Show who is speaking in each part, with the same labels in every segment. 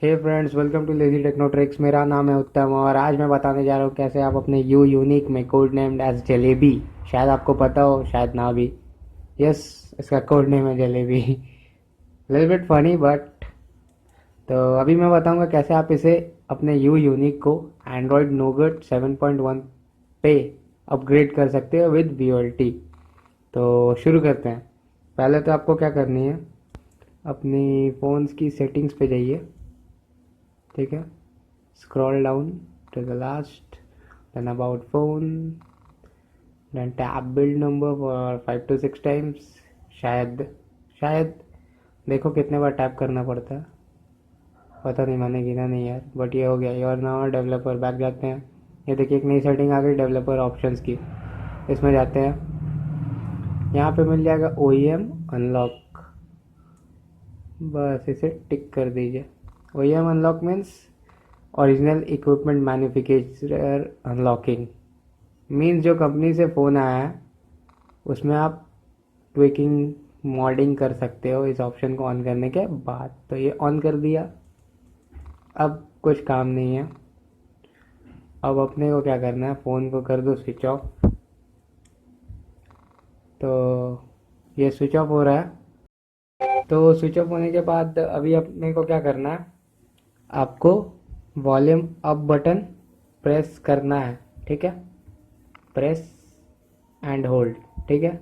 Speaker 1: Hey friends, welcome to lazy techno tricks. मेरा नाम है उत्तम और आज मैं बताने जा रहा हूँ कैसे आप अपने यू यूनिक में कोड नेम्ड एज जलेबी, शायद आपको पता हो शायद ना भी। यस, इसका कोड नेम है jalebi. Little bit funny but. तो अभी मैं बताऊंगा कैसे आप इसे अपने यू यूनिक को एंड्रॉयड नोगट 7.1 पे अपग्रेड कर सकते हो विद वी। तो शुरू करते हैं। पहले तो आपको क्या करनी है, अपनी फ़ोन्स की सेटिंग्स पे जाइए। ठीक है, scroll down to the last, then about phone, then tab build number for 5 to 6 times। शायद शायद देखो कितने बार टैप करना पड़ता है, पता नहीं, मैंने गिना नहीं यार, बट ये हो गया। योर नाउ डेवलपर, बैक जाते हैं। ये देखिए एक नई सेटिंग आ गई डेवलपर ऑप्शंस की, इसमें जाते हैं। यहाँ पे मिल जाएगा OEM अनलॉक, बस इसे टिक कर दीजिए। OEM unlock means original equipment manufacturer unlocking. Means जो कंपनी से फ़ोन आया है उसमें आप ट्विकिंग मॉडिंग कर सकते हो इस ऑप्शन को ऑन करने के बाद। तो ये ऑन कर दिया, अब कुछ काम नहीं है। अब अपने को क्या करना है, फ़ोन को कर दो स्विच ऑफ। तो ये स्विच ऑफ हो रहा है। तो स्विच ऑफ होने के बाद अभी अपने को क्या करना है, आपको वॉल्यूम अप बटन प्रेस करना है। ठीक है, प्रेस एंड होल्ड। ठीक है,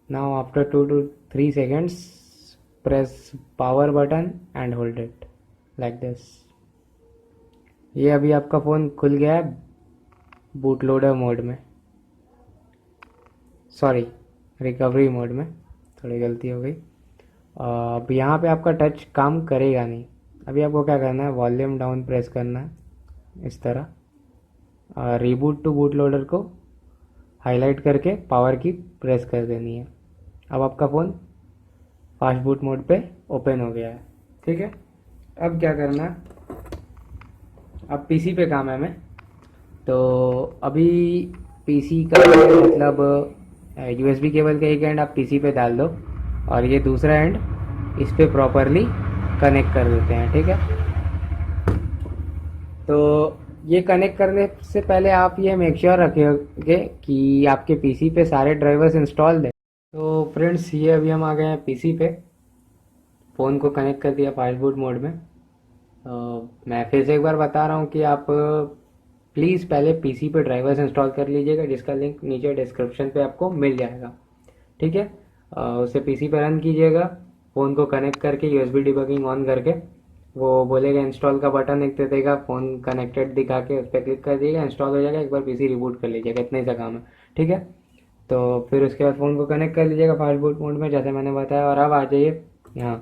Speaker 1: now after 2 to 3 seconds press power button and hold it like this. ये अभी आपका फ़ोन खुल गया है बूट लोडर मोड में, सॉरी रिकवरी मोड में, थोड़ी गलती हो गई। अब यहाँ पे आपका टच काम करेगा नहीं। अभी आपको क्या करना है, वॉल्यूम डाउन प्रेस करना है इस तरह। रीबूट टू बूट लोडर को हाईलाइट करके पावर की प्रेस कर देनी है। अब आपका फ़ोन फास्ट बूट मोड पे ओपन हो गया है। ठीक है, अब क्या करना है, अब पीसी पे काम है हमें। तो अभी पीसी का मतलब USB केबल का एक एंड आप पीसी पे डाल दो और ये दूसरा एंड इस पे प्रॉपरली कनेक्ट कर देते हैं। ठीक है, तो ये कनेक्ट करने से पहले आप ये मेक श्योर रखिएगा कि आपके पीसी पे सारे ड्राइवर्स इंस्टॉल है। तो फ्रेंड्स, ये अभी हम आ गए हैं पीसी पे, फ़ोन को कनेक्ट कर दिया फास्ट बूट मोड में। मैं फिर से एक बार बता रहा हूँ कि आप प्लीज़ पहले पीसी पे ड्राइवर्स इंस्टॉल कर लीजिएगा, जिसका लिंक नीचे डिस्क्रिप्शन पे आपको मिल जाएगा। ठीक है, उसे पीसी पे रन कीजिएगा, फ़ोन को कनेक्ट करके यूएसबी डिबगिंग ऑन करके। वो बोलेगा इंस्टॉल का बटन एक दे देगा, फ़ोन कनेक्टेड दिखा के उस पर क्लिक कर दीजिएगा, इंस्टॉल हो जाएगा। एक बार पीसी रिबूट कर लीजिएगा, इतना ही सा काम है। ठीक है, तो फिर उसके बाद फ़ोन को कनेक्ट कर लीजिएगा फास्ट बूट मोड में, जैसे मैंने बताया। और अब आ जाइए यहाँ।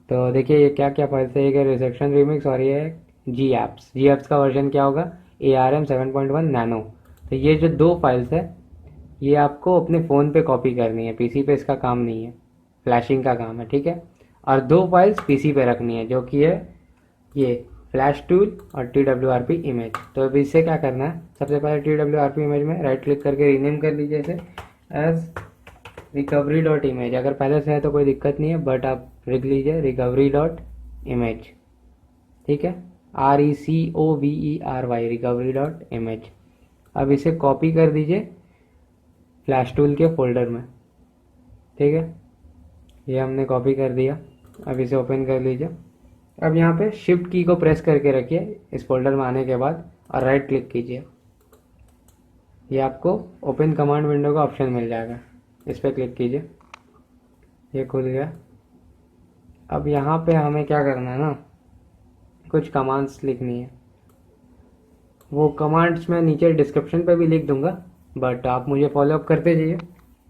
Speaker 1: तो देखिए ये क्या क्या फाइल्स है, एक है रिसेप्शन रिमिक्स और ये है जी एप्स का वर्जन क्या होगा, ARM 7.1 नैनो। तो ये जो दो फाइल्स है ये आपको अपने फ़ोन पे कॉपी करनी है, पीसी पे इसका काम नहीं है, फ्लैशिंग का काम है। ठीक है, और दो फाइल्स पीसी पे रखनी है, जो कि है ये फ्लैश टूल और TWRP इमेज। तो अब इससे क्या करना है, सबसे पहले TWRP इमेज में राइट क्लिक करके रीनेम कर लीजिए इसे एज रिकवरी डॉट इमेज। अगर पहले से है तो कोई दिक्कत नहीं है, बट आप लिख लीजिए रिकवरी डॉट इमेज। ठीक है, RECOVERY, रिकवरी डॉट इमेज। अब इसे कॉपी कर दीजिए फ्लैश टूल के फोल्डर में। ठीक है, ये हमने कॉपी कर दिया। अब इसे ओपन कर लीजिए। अब यहाँ पे शिफ्ट की को प्रेस करके रखिए इस फोल्डर में आने के बाद और राइट क्लिक कीजिए। ये आपको ओपन कमांड विंडो का ऑप्शन मिल जाएगा, इस पर क्लिक कीजिए, ये खुल गया। अब यहाँ पे हमें क्या करना है ना, कुछ कमांड्स लिखनी है। वो कमांड्स मैं नीचे डिस्क्रिप्शन पे भी लिख दूंगा, बट आप मुझे फॉलोअप करते जाइए।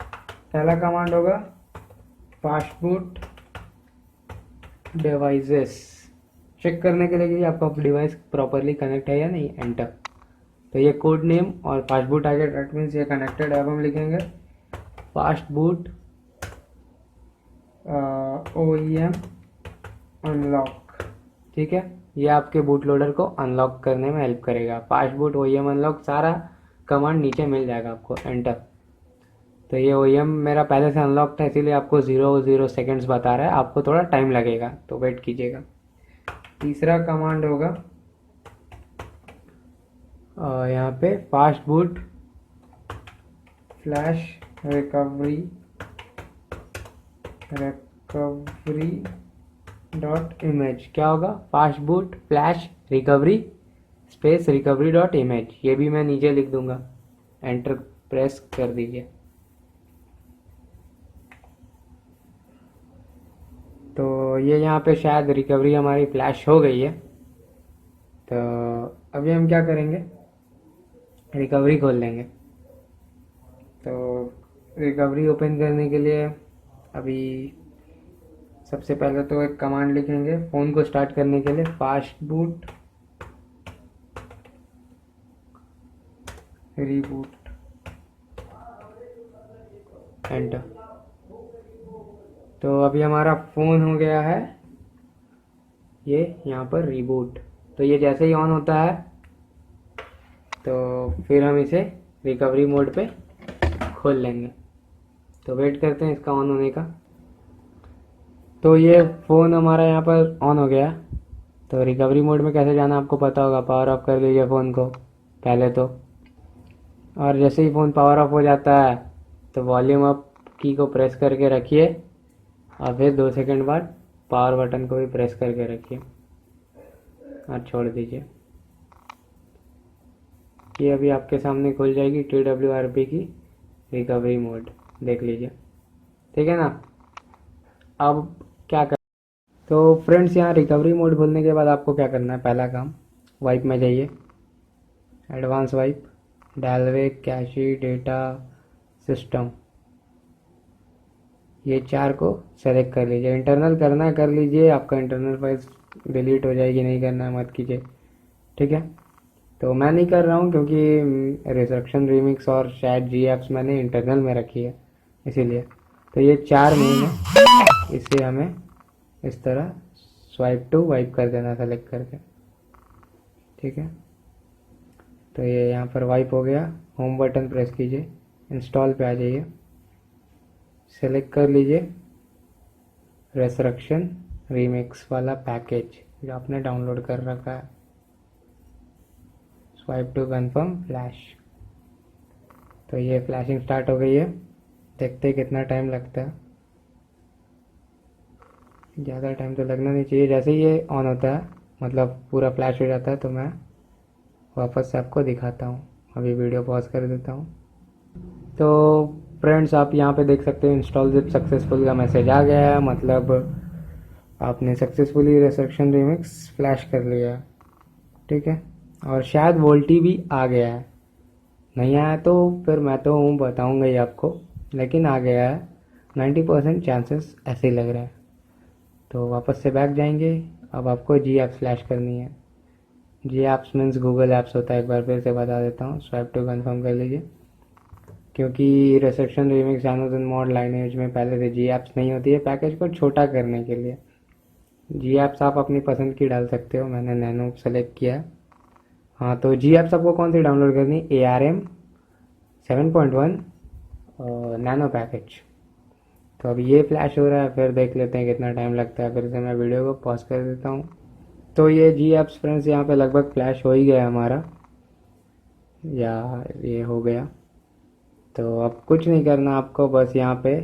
Speaker 1: पहला कमांड होगा फास्टबूट डिवाइसेस, चेक करने के लिए कि आपका डिवाइस प्रॉपरली कनेक्ट है या नहीं, एंटर। तो ये कोड नेम और फास्टबूट आ गया, डेट मीन्स ये कनेक्टेड है। अब हम लिखेंगे फास्टबूट OEM अनलॉक। ठीक है, ये आपके बूट लोडर को अनलॉक करने में हेल्प करेगा। फास्ट बूट OEM अनलॉक सारा कमांड नीचे मिल जाएगा आपको, एंटर। तो ये OEM मेरा पहले से अनलॉक था, इसीलिए आपको 0 0 सेकेंड्स बता रहा है, आपको थोड़ा टाइम लगेगा तो वेट कीजिएगा। तीसरा कमांड होगा यहाँ पे fast boot flash recovery dot image. क्या होगा? Fast boot flash recovery space recovery dot image. ये भी मैं नीचे लिख दूंगा, एंटर प्रेस कर दीजिए। तो ये यहाँ पे शायद रिकवरी हमारी फ्लैश हो गई है। तो अभी हम क्या करेंगे, रिकवरी खोल लेंगे। तो रिकवरी ओपन करने के लिए अभी सबसे पहले तो एक कमांड लिखेंगे फ़ोन को स्टार्ट करने के लिए, फास्ट बूट रीबूट, एंटर। तो अभी हमारा फ़ोन हो गया है ये यहाँ पर रीबूट। तो ये जैसे ही ऑन होता है तो फिर हम इसे रिकवरी मोड पे खोल लेंगे। तो वेट करते हैं इसका ऑन होने का। तो ये फ़ोन हमारा यहाँ पर ऑन हो गया। तो रिकवरी मोड में कैसे जाना आपको पता होगा, पावर ऑफ कर लीजिए फ़ोन को पहले तो, और जैसे ही फ़ोन पावर ऑफ हो जाता है तो वॉल्यूम अप की को प्रेस करके रखिए और फिर 2 सेकंड बाद पावर बटन को भी प्रेस करके रखिए और छोड़ दीजिए। ये अभी आपके सामने खुल जाएगी TWRP की रिकवरी मोड, देख लीजिए, ठीक है ना। अब क्या कर, तो फ्रेंड्स यहाँ रिकवरी मोड खोलने के बाद आपको क्या करना है, पहला काम वाइप में जाइए, एडवांस वाइप, डालवेक, कैशी, डेटा, सिस्टम, ये 4 को सेलेक्ट कर लीजिए। इंटरनल करना है कर लीजिए, आपका इंटरनल फाइल्स डिलीट हो जाएगी, नहीं करना है मत कीजिए, ठीक है। तो मैं नहीं कर रहा हूँ क्योंकि रिसर्क्शन रिमिक्स और शायद जी एप्स मैंने इंटरनल में रखी है इसीलिए। तो ये 4 मेन है, इसे हमें इस तरह स्वाइप टू वाइप कर देना सेलेक्ट करके, ठीक है। तो ये यहाँ पर वाइप हो गया। होम बटन प्रेस कीजिए, इंस्टॉल पे आ जाइए, सेलेक्ट कर लीजिए रिसर्क्शन रिमिक्स वाला पैकेज जो आपने डाउनलोड कर रखा है। Swipe to confirm flash. तो ये फ्लैशिंग स्टार्ट हो गई है, देखते हैं कितना टाइम लगता है। ज़्यादा टाइम तो लगना नहीं चाहिए। जैसे ही ये ऑन होता है मतलब पूरा फ्लैश हो जाता है तो मैं वापस से आपको दिखाता हूँ। अभी वीडियो पॉज कर देता हूँ। तो फ्रेंड्स आप यहाँ पे देख सकते हो इंस्टॉल जिप सक्सेसफुल का मैसेज आ गया है, मतलब आपने सक्सेसफुली रिसर्क्शन रिमिक्स फ्लैश कर लिया है, ठीक है। और शायद वोल्टी भी आ गया है, नहीं आया तो फिर मैं तो हूँ बताऊँगा ही आपको, लेकिन आ गया है। 90% चांसेस ऐसे ही लग रहा है। तो वापस से बैक जाएंगे। अब आपको जी ऐप्स फ्लैश करनी है। जी ऐप्स मीन्स गूगल ऐप्स होता है, एक बार फिर से बता देता हूँ। स्वाइप टू कन्फर्म कर लीजिए, क्योंकि reception remix Amazon mod lineage में पहले से जी ऐप्स नहीं होती है पैकेज को छोटा करने के लिए। जी ऐप्स आप अपनी पसंद की डाल सकते हो, मैंने नैनो सेलेक्ट किया है। हाँ, तो जी ऐप्स आपको कौन सी डाउनलोड करनी है, ARM 7.1 नैनो पैकेज। तो अब ये फ्लैश हो रहा है, फिर देख लेते हैं कितना टाइम लगता है। फिर से मैं वीडियो को पॉज कर देता हूँ। तो ये जी ऐप्स फ्रेंड्स यहाँ पे लगभग फ्लैश हो ही गया हमारा, या ये हो गया। तो अब कुछ नहीं करना आपको, बस यहाँ पे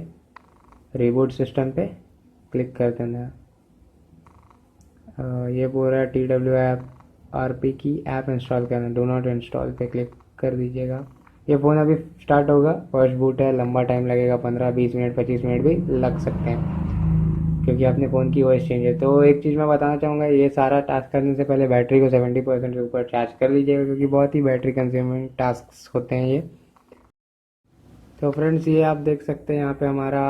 Speaker 1: रिबूट सिस्टम पे क्लिक कर देना है। ये बोल रहा है TWRP की ऐप इंस्टॉल करना, डो नॉट इंस्टॉल पे क्लिक कर दीजिएगा। ये फ़ोन अभी स्टार्ट होगा, फर्स्ट बूट है, लंबा टाइम लगेगा, 15-20 मिनट 25 मिनट भी लग सकते हैं क्योंकि अपने फ़ोन की वॉइस चेंज है। तो एक चीज़ मैं बताना चाहूँगा, ये सारा टास्क करने से पहले बैटरी को 70% के ऊपर चार्ज कर लीजिएगा, क्योंकि बहुत ही बैटरी कंज्यूमिंग टास्क होते हैं ये। तो फ्रेंड्स ये आप देख सकते हैं यहाँ पे हमारा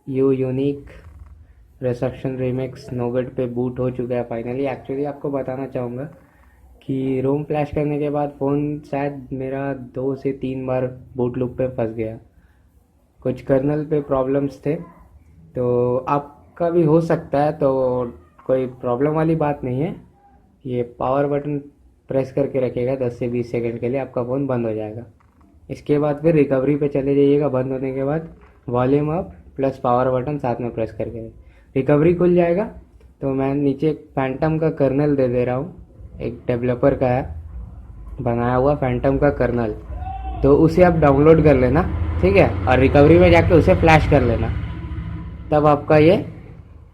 Speaker 1: यूनिक रिसेप्शन रिमिक्स नोगेट पे बूट हो चुका है फाइनली। एक्चुअली आपको बताना चाहूँगा कि रोम फ्लैश करने के बाद फ़ोन शायद मेरा 2 से 3 बार बूट लूप पे फंस गया। कुछ कर्नल पे प्रॉब्लम्स थे, तो आपका भी हो सकता है, तो कोई प्रॉब्लम वाली बात नहीं है। ये पावर बटन प्रेस करके रखिएगा 10 से 20 सेकंड के लिए, आपका फ़ोन बंद हो जाएगा। इसके बाद फिर रिकवरी पे चले जाइएगा। बंद होने के बाद volume up plus power button साथ में प्रेस करके रिकवरी खुल जाएगा। तो मैं नीचे एक फैंटम का कर्नल दे दे रहा हूँ, एक डेवलपर का है बनाया हुआ फैंटम का कर्नल, तो उसे आप डाउनलोड कर लेना, ठीक है, और रिकवरी में जाके उसे फ्लैश कर लेना, तब आपका ये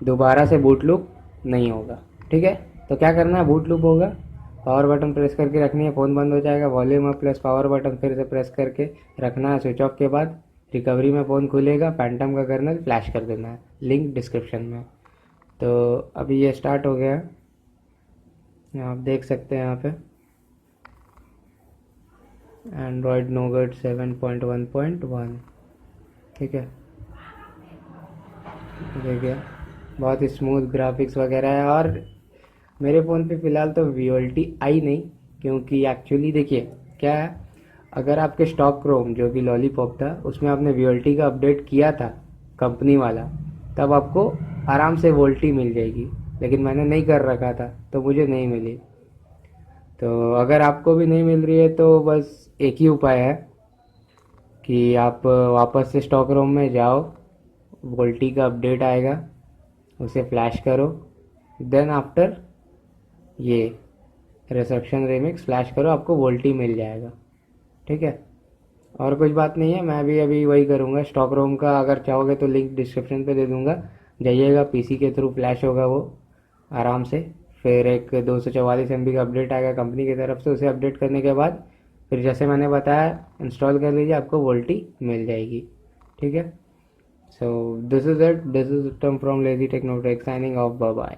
Speaker 1: दोबारा से बूट लूप नहीं होगा, ठीक है। तो क्या करना है, बूट लूप होगा, पावर बटन प्रेस करके रखनी है, फ़ोन बंद हो जाएगा, volume up plus power button फिर से प्रेस करके रखना है, स्विच ऑफ के बाद रिकवरी में फ़ोन खुलेगा, फैंटम का कर्नल फ्लैश कर देना है, लिंक डिस्क्रिप्शन में। तो अभी ये स्टार्ट हो गया है, आप देख सकते हैं यहाँ पे एंड्रॉयड नोगट 7.1.1, ठीक है, देखिए बहुत ही स्मूथ ग्राफिक्स वगैरह है। और मेरे फ़ोन पे फ़िलहाल तो वीओएलटी आई नहीं, क्योंकि एक्चुअली देखिए क्या है, अगर आपके स्टॉक क्रोम जो कि लॉलीपॉप था उसमें आपने वीओएलटी का अपडेट किया था कंपनी वाला, तब आपको आराम से वोल्टी मिल जाएगी, लेकिन मैंने नहीं कर रखा था तो मुझे नहीं मिली। तो अगर आपको भी नहीं मिल रही है तो बस एक ही उपाय है कि आप वापस से स्टॉक रूम में जाओ, वोल्टी का अपडेट आएगा, उसे फ्लैश करो, देन आफ्टर ये रिसेप्शन रिमिक्स फ्लैश करो, आपको वोल्टी मिल जाएगा, ठीक है। और कुछ बात नहीं है, मैं भी अभी वही करूँगा। स्टॉक रूम का अगर चाहोगे तो लिंक डिस्क्रिप्शन पे दे दूँगा, जाइएगा, पीसी के थ्रू फ्लैश होगा वो आराम से। फिर एक 244 MB का अपडेट आएगा कंपनी की तरफ से, उसे अपडेट करने के बाद फिर जैसे मैंने बताया इंस्टॉल कर लीजिए, आपको वोल्टी मिल जाएगी, ठीक है। So this is it, this is term from lazy techno tech signing off, bye bye.